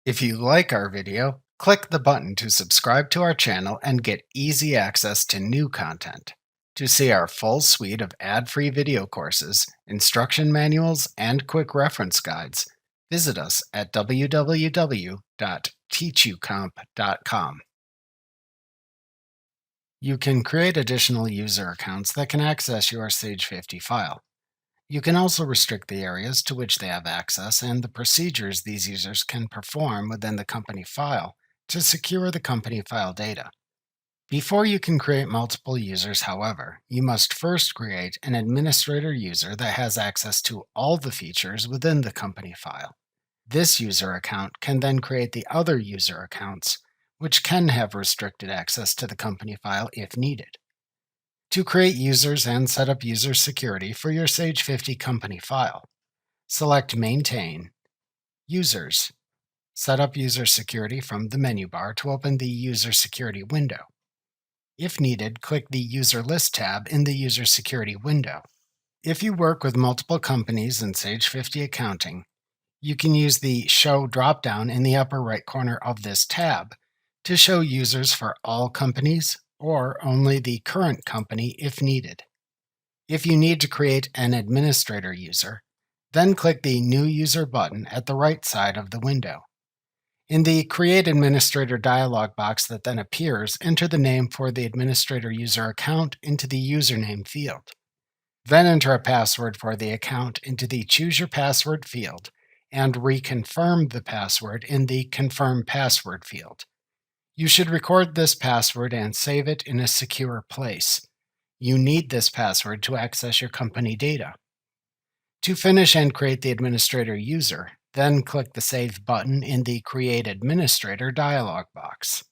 If you like our video, click the button to subscribe to our channel and get easy access to new content. To see our full suite of ad-free video courses, instruction manuals, and quick reference guides, visit us at www.teachucomp.com. You can create additional user accounts that can access your Sage 50 file. You can also restrict the areas to which they have access and the procedures these users can perform within the company file to secure the company file data. Before you can create multiple users, however, you must first create an administrator user that has access to all the features within the company file. This user account can then create the other user accounts, which can have restricted access to the company file if needed. To create users and set up user security for your Sage 50 company file, select Maintain, Users, set up user security from the menu bar to open the user security window. If needed, click the User List tab in the user security window. If you work with multiple companies in Sage 50 accounting, you can use the Show dropdown in the upper right corner of this tab to show users for all companies or only the current company if needed. If you need to create an administrator user, then click the New User button at the right side of the window. In the Create Administrator dialog box that then appears, enter the name for the administrator user account into the username field. Then enter a password for the account into the Choose Your Password field and reconfirm the password in the Confirm Password field. You should record this password and save it in a secure place. You need this password to access your company data. To finish and create the administrator user, then click the Save button in the Create Administrator dialog box.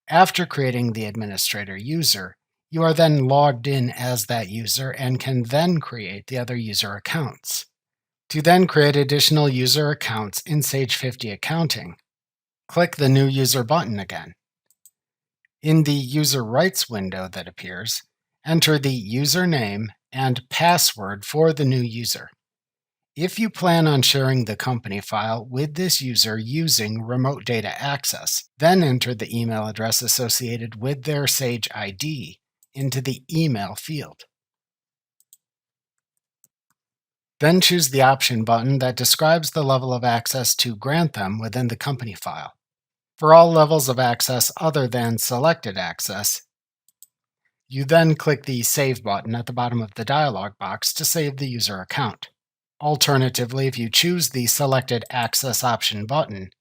After creating the administrator user, you are then logged in as that user and can then create the other user accounts. To then create additional user accounts in Sage 50 Accounting, click the New User button again. In the User Rights window that appears, enter the username and password for the new user. If you plan on sharing the company file with this user using remote data access, then enter the email address associated with their Sage ID into the email field. Then choose the option button that describes the level of access to grant them within the company file. For all levels of access other than selected access, you then click the Save button at the bottom of the dialog box to save the user account. Alternatively, if you choose the Selected Access option button,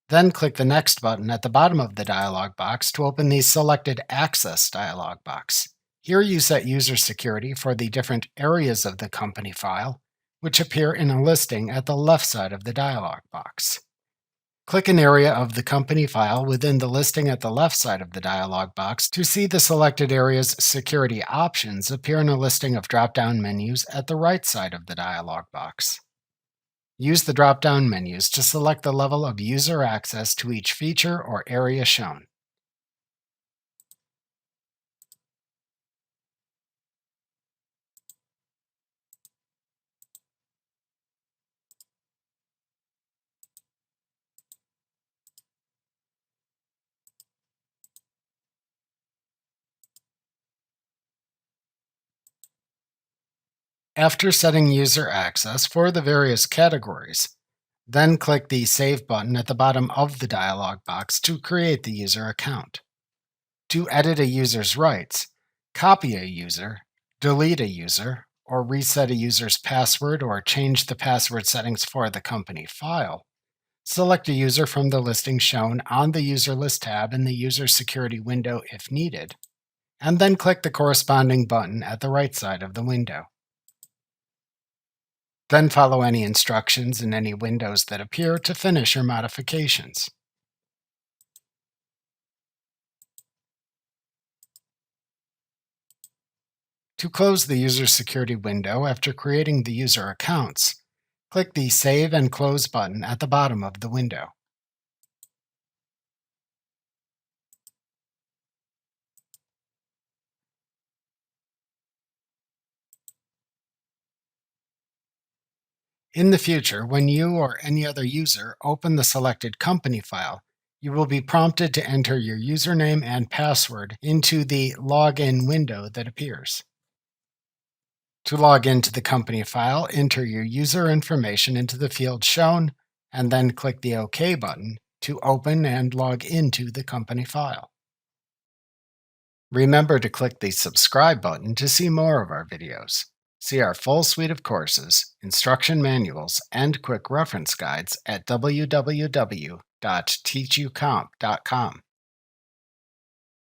then click the Next button at the bottom of the dialog box to open the Selected Access dialog box. Here you set user security for the different areas of the company file, which appear in a listing at the left side of the dialog box. Click an area of the company file within the listing at the left side of the dialog box to see the selected area's security options appear in a listing of drop-down menus at the right side of the dialog box. Use the drop-down menus to select the level of user access to each feature or area shown. After setting user access for the various categories, then click the Save button at the bottom of the dialog box to create the user account. To edit a user's rights, copy a user, delete a user, or reset a user's password or change the password settings for the company file, select a user from the listing shown on the User List tab in the User Security window if needed, and then click the corresponding button at the right side of the window. Then follow any instructions in any windows that appear to finish your modifications. To close the User Security window after creating the user accounts, click the Save and Close button at the bottom of the window. In the future, when you or any other user open the selected company file, you will be prompted to enter your username and password into the login window that appears. To log into the company file, enter your user information into the field shown, and then click the OK button to open and log into the company file. Remember to click the subscribe button to see more of our videos. See our full suite of courses, instruction manuals, and quick reference guides at www.teachucomp.com.